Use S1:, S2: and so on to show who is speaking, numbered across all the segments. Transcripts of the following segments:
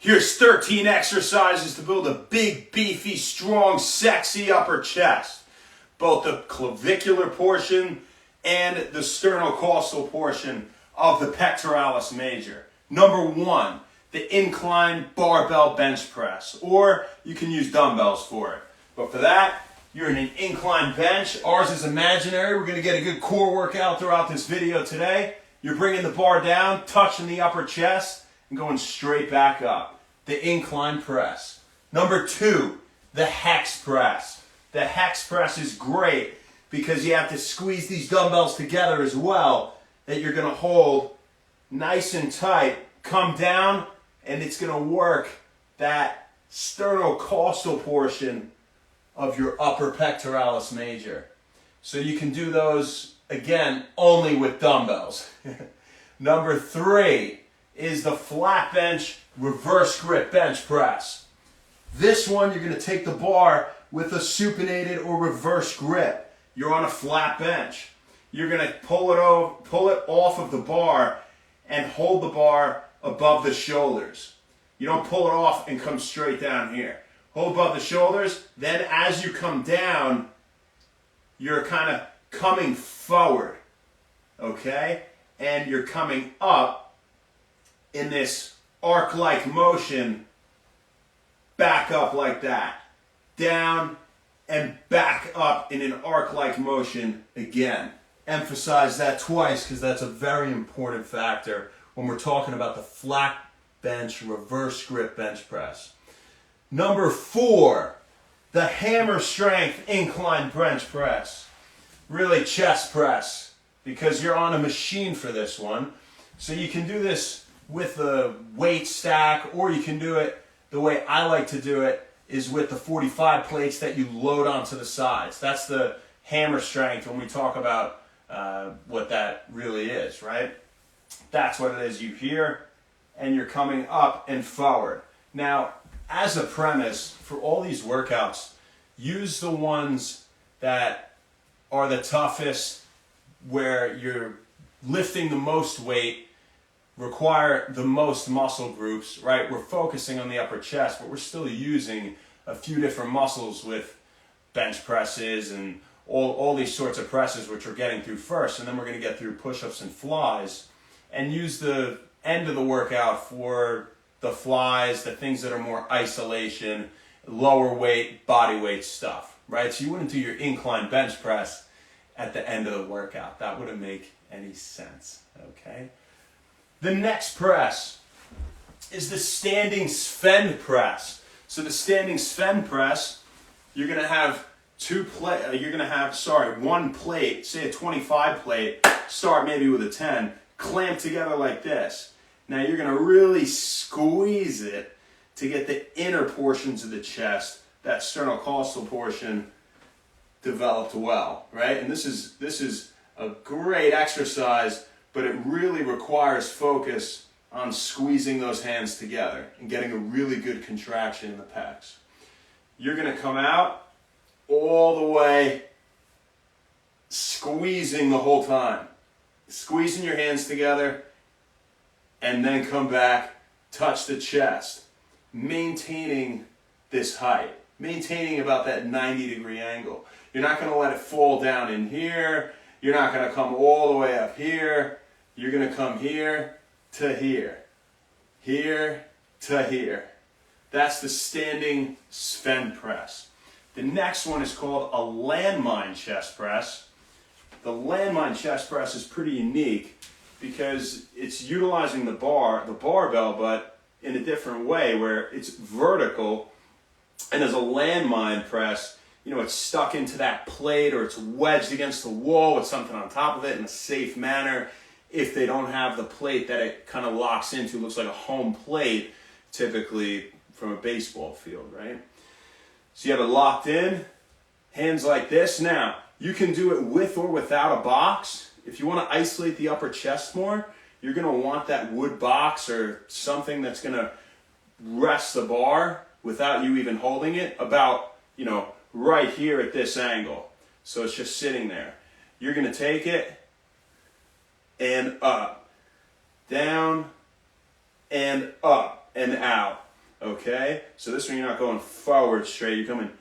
S1: Here's 13 exercises to build a big, beefy, strong, sexy upper chest. Both the clavicular portion and the sternocostal portion of the pectoralis major. Number 1, the incline barbell bench press, or you can use dumbbells for it. But for that, you're in an incline bench. Ours is imaginary. We're going to get a good core workout throughout this video today. You're bringing the bar down, touching the upper chest, and going straight back up. The incline press. Number 2, the hex press. The hex press is great because you have to squeeze these dumbbells together as well, that you're going to hold nice and tight, come down, and it's going to work that sternocostal portion of your upper pectoralis major. So you can do those, again, only with dumbbells. Number 3 is the flat bench reverse grip bench press. This one, you're going to take the bar with a supinated or reverse grip. You're on a flat bench. You're going to pull it off of the bar and hold the bar above the shoulders. You don't pull it off and come straight down here. Hold above the shoulders. Then as you come down, you're kind of coming forward, okay? And you're coming up in this arc-like motion, back up like that, down and back up in an arc-like motion again. Emphasize that twice because that's a very important factor when we're talking about the flat bench reverse grip bench press. Number 4, the hammer strength incline bench press. Really chest press because you're on a machine for this one. So you can do this with the weight stack, or you can do it the way I like to do it is with the 45 plates that you load onto the sides. That's the hammer strength when we talk about what that really is, right? That's what it is. You hear, and you're coming up and forward. Now, as a premise, for all these workouts, use the ones that are the toughest, where you're lifting the most weight, require the most muscle groups, right? We're focusing on the upper chest, but we're still using a few different muscles with bench presses and all these sorts of presses, which we're getting through first, and then we're going to get through push-ups and flies, and use the end of the workout for the flies, the things that are more isolation, lower weight, body weight stuff, right? So you wouldn't do your incline bench press at the end of the workout. That wouldn't make any sense, okay? The next press is the standing Sven press. So the standing Sven press, you're going to have one plate, say a 25 plate, start maybe with a 10, clamp together like this. Now you're going to really squeeze it to get the inner portions of the chest, that sternocostal portion, developed well, right? And this is a great exercise, but it really requires focus on squeezing those hands together and getting a really good contraction in the pecs. You're going to come out all the way, squeezing the whole time. Squeezing your hands together, and then come back, touch the chest, maintaining this height, maintaining about that 90-degree angle. You're not going to let it fall down in here. You're not going to come all the way up here. You're going to come here to here to here. That's the standing Sven press. The next one is called a landmine chest press. The landmine chest press is pretty unique because it's utilizing the barbell, but in a different way where it's vertical, and as a landmine press, it's stuck into that plate or it's wedged against the wall with something on top of it in a safe manner. If they don't have the plate that it kind of locks into, looks like a home plate, typically from a baseball field, right? So you have it locked in, hands like this. Now, you can do it with or without a box. If you want to isolate the upper chest more, you're going to want that wood box or something that's going to rest the bar without you even holding it about, right here at this angle. So it's just sitting there. You're going to take it and up, down and up and out. Okay? So this one you're not going forward straight, you're coming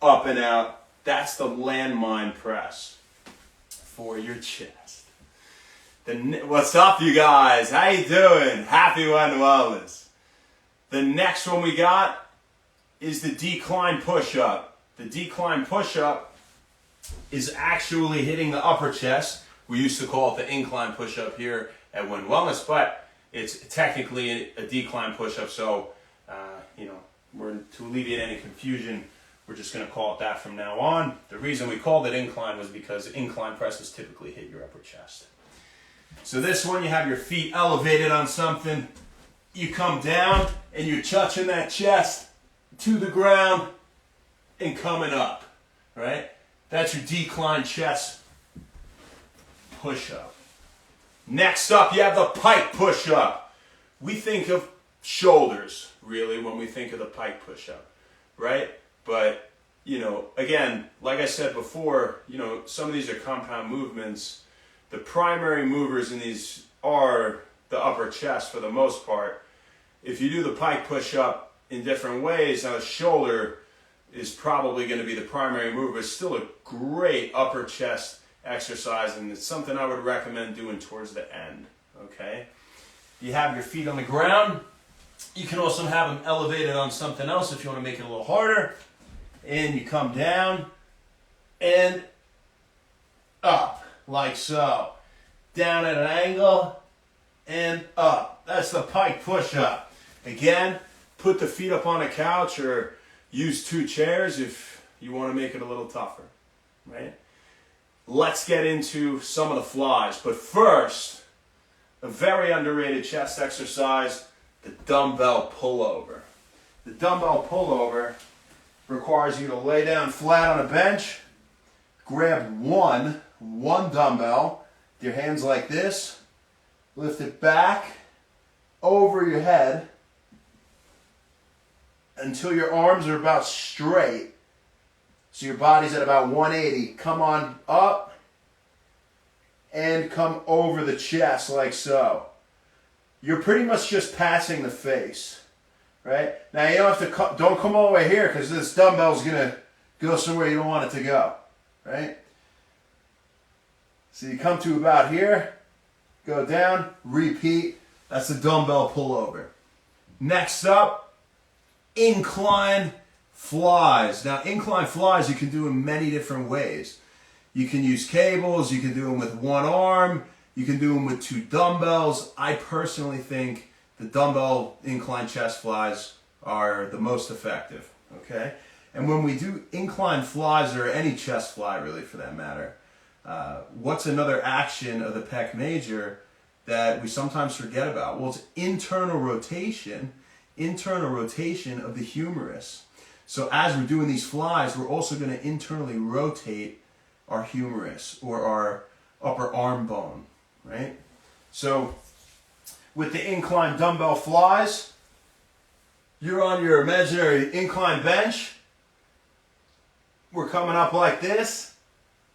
S1: up and out. That's the landmine press for your chest. What's up, you guys? How you doing? Happy One Wellness. The next one we got is the decline push-up. The decline push-up is actually hitting the upper chest. We used to call it the incline push-up here at One Wellness, but it's technically a decline push-up, so to alleviate any confusion, we're just going to call it that from now on. The reason we called it incline was because incline presses typically hit your upper chest. So this one, you have your feet elevated on something, you come down and you're touching that chest to the ground and coming up, right? That's your decline chest push-up. Next up, you have the pike push-up. We think of shoulders, really, when we think of the pike push-up, right? But, again, like I said before, some of these are compound movements. The primary movers in these are the upper chest for the most part. If you do the pike push-up in different ways, now the shoulder is probably going to be the primary mover, but it's still a great upper chest exercise, and it's something I would recommend doing towards the end, okay? You have your feet on the ground. You can also have them elevated on something else if you want to make it a little harder. And you come down and up, like so. Down at an angle and up. That's the pike push-up. Again, put the feet up on a couch or use 2 chairs if you want to make it a little tougher, right? Let's get into some of the flies. But first, a very underrated chest exercise, the dumbbell pullover. The dumbbell pullover requires you to lay down flat on a bench, grab one dumbbell, your hands like this, lift it back over your head until your arms are about straight. So your body's at about 180. Come on up and come over the chest like so. You're pretty much just passing the face, right? Now you don't have to don't come all the way here because this dumbbell's gonna go somewhere you don't want it to go, right? So you come to about here, go down, repeat. That's the dumbbell pullover. Next up, incline flies. Now, incline flies you can do in many different ways. You can use cables, you can do them with one arm, you can do them with 2 dumbbells. I personally think the dumbbell incline chest flies are the most effective, okay? And when we do incline flies, or any chest fly really for that matter, what's another action of the pec major that we sometimes forget about? Well, it's internal rotation of the humerus. So as we're doing these flies, we're also going to internally rotate our humerus or our upper arm bone, right? So with the incline dumbbell flies, you're on your imaginary incline bench. We're coming up like this.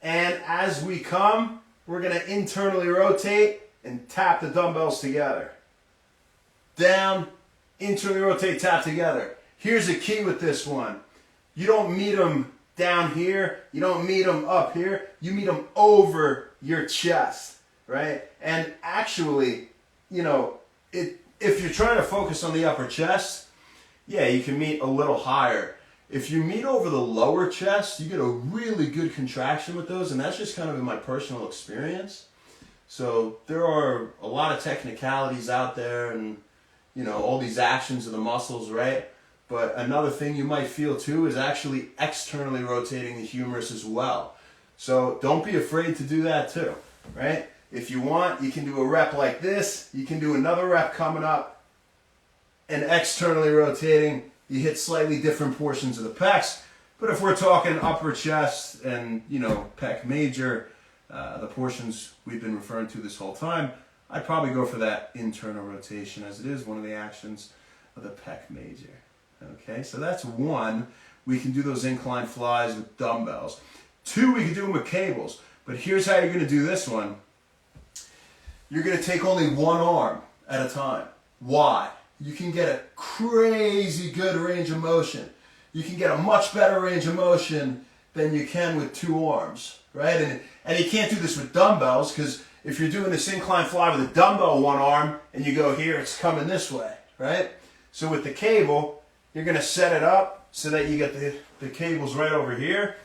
S1: And as we come, we're going to internally rotate and tap the dumbbells together. Down, internally rotate, tap together. Here's the key with this one. You don't meet them down here. You don't meet them up here. You meet them over your chest, right? And actually, if you're trying to focus on the upper chest, yeah, you can meet a little higher. If you meet over the lower chest, you get a really good contraction with those, and that's just kind of in my personal experience. So there are a lot of technicalities out there and, all these actions of the muscles, right? But another thing you might feel too is actually externally rotating the humerus as well. So don't be afraid to do that too, right? If you want, you can do a rep like this. You can do another rep coming up and externally rotating. You hit slightly different portions of the pecs. But if we're talking upper chest and, pec major, the portions we've been referring to this whole time, I'd probably go for that internal rotation as it is one of the actions of the pec major. Okay, so that's 1. We can do those incline flies with dumbbells. 2, we can do them with cables. But here's how you're going to do this one. You're going to take only one arm at a time. Why?
S2: you can get a crazy good range of motion. You can get a much better range of motion than you can with 2 arms, right? And you can't do this with dumbbells, because if you're doing this incline fly with a dumbbell 1 arm and you go here, it's coming this way, right? So with the cable, you're going to set it up so that you get the cables right over here.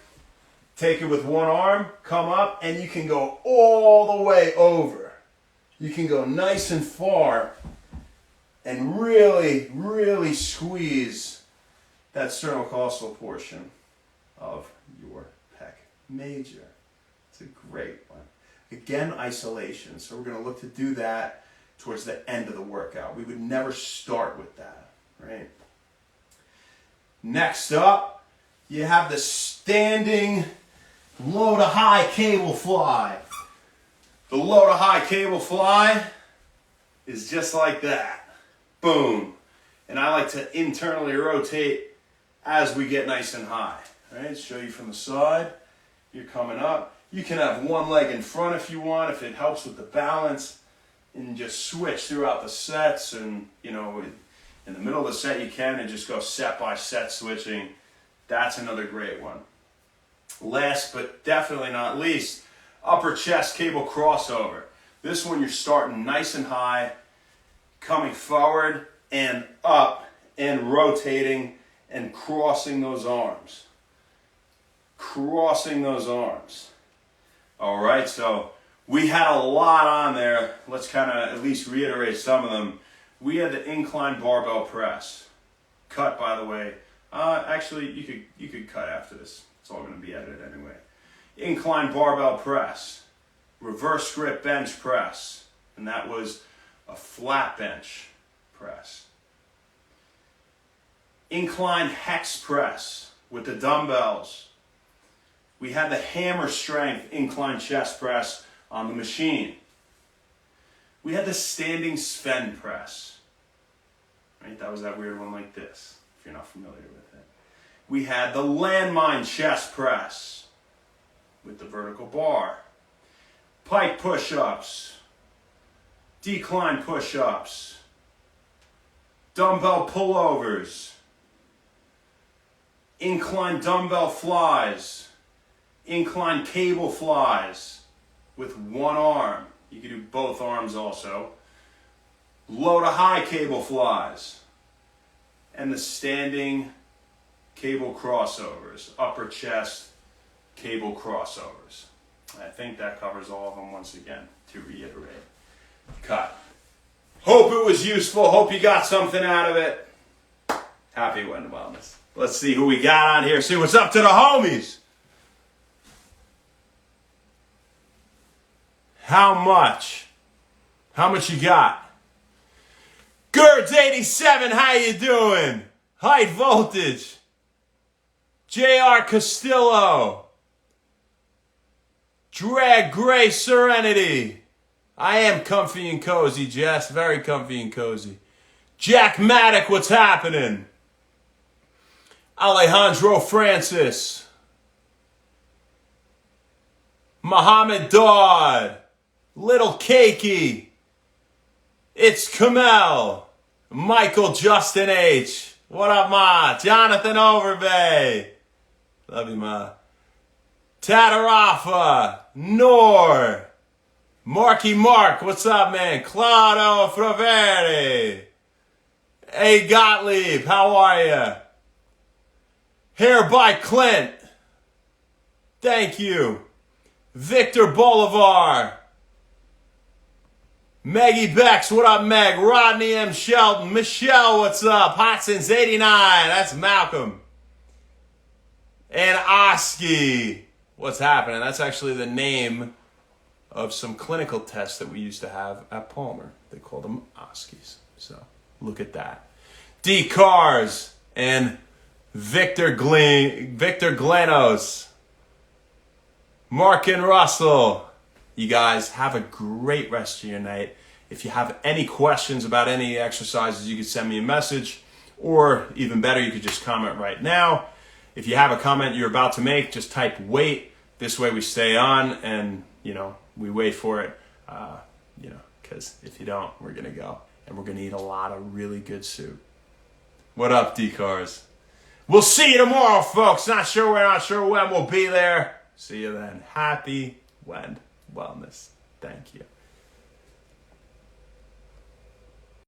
S2: Take it with 1 arm, come up, and you can go all the way over. You can go nice and far and really, really squeeze that sternocostal portion of your pec major. It's a great one. Again, isolation. So we're going to look to do that towards the end of the workout. We would never start with that, right? Next up, you have the standing low to high cable fly. The low to high cable fly is just like that. Boom. And I like to internally rotate as we get nice and high. All right, show you from the side. You're coming up. You can have 1 leg in front if you want, if it helps with the balance, and just switch throughout the sets. And, you know, in the middle of the set you can, and just go set by set switching. That's another great one. Last but definitely not least, upper chest cable crossover. This one you're starting nice and high, coming forward and up and rotating and crossing those arms. Crossing those arms. All right, so we had a lot on there. Let's kind of at least reiterate some of them. We had the incline barbell press. Cut, by the way. Actually, you could cut after this. It's all going to be edited anyway. Incline barbell press. Reverse grip bench press. And that was a flat bench press. Incline hex press with the dumbbells. We had the hammer strength incline chest press on the machine. We had the standing Sven press. Right? That was that weird one like this, if you're not familiar with it. We had the landmine chest press with the vertical bar. Pike push-ups. Decline push-ups. Dumbbell pullovers. Incline dumbbell flies. Incline cable flies with 1 arm. You can do both arms also. Low to high cable flies. And the standing cable crossovers. Upper chest cable crossovers. I think that covers all of them once again, to reiterate. Cut. Hope it was useful. Hope you got something out of it. Happy When Wellness. Let's see who we got on here. See what's up to the homies. How much? How much you got? Gerds 87, how you doing? Height Voltage. JR Castillo. Drag Gray Serenity. I am comfy and cozy, Jess. Very comfy and cozy. Jack Maddock, what's happening? Alejandro Francis. Muhammad Dodd. Little Cakey. It's Kamel. Michael Justin H. What up, Ma? Jonathan Overbay. Love you, Ma. Tatarafa. Nor. Marky Mark. What's up, man? Claudio Fraveri. Hey, Gottlieb. How are you? Hair by Clint. Thank you. Victor Bolivar. Maggie Bex, what up, Meg? Rodney M. Shelton. Michelle, what's up? Hotson's 89. That's Malcolm. And Oski. What's happening? That's actually the name of some clinical tests that we used to have at Palmer. They called them Oskis. So look at that. D. Cars and Victor Glenos. Mark and Russell. You guys have a great rest of your night. If you have any questions about any exercises, you can send me a message, or even better, you could just comment right now. If you have a comment you're about to make, just type wait. This way we stay on and, we wait for it, because if you don't, we're going to go. and we're going to eat a lot of really good soup. What up, D-Cars? We'll see you tomorrow, folks. Not sure where, not sure when. We'll be there. See you then. Happy Wellness. Thank you.